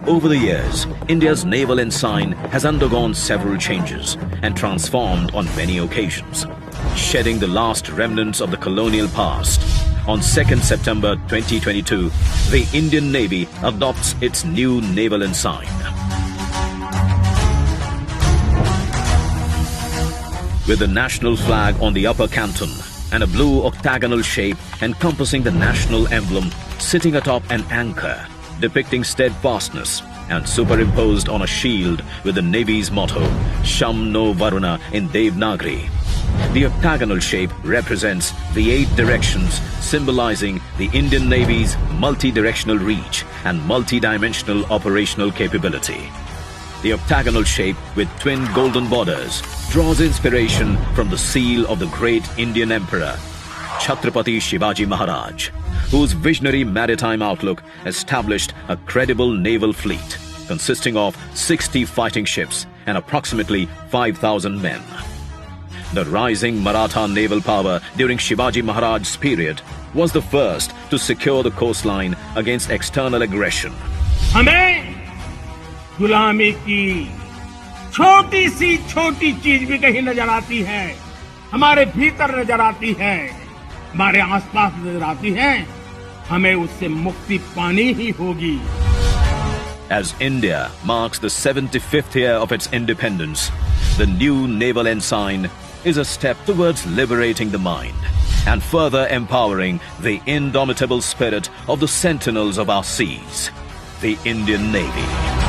Over the years, India's naval ensign has undergone several changes and transformed on many occasions, shedding the last remnants of the colonial past. On 2nd September 2022, the Indian Navy adopts its new naval ensign. With the national flag on the upper canton and a blue octagonal shape encompassing the national emblem sitting atop an anchor, depicting steadfastness, and superimposed on a shield with the Navy's motto, Sham no Varuna in Devanagari. The octagonal shape represents the 8 directions, symbolizing the Indian Navy's multi-directional reach and multi-dimensional operational capability. The octagonal shape with twin golden borders draws inspiration from the seal of the great Indian Emperor, Chhatrapati Shivaji Maharaj, whose visionary maritime outlook established a credible naval fleet consisting of 60 fighting ships and approximately 5,000 men. The rising Maratha naval power during Shivaji Maharaj's period was the first to secure the coastline against external aggression. हमें गुलामी की छोटी सी छोटी चीज भी कहीं नजर आती है, हमारे भीतर नजर आती है, हमारे आसपास नजर आती है, हमें उससे मुक्ति पानी ही होगी. As India marks the 75th year of its independence, the new naval ensign is a step towards liberating the mind and further empowering the indomitable spirit of the sentinels of our seas, the Indian Navy.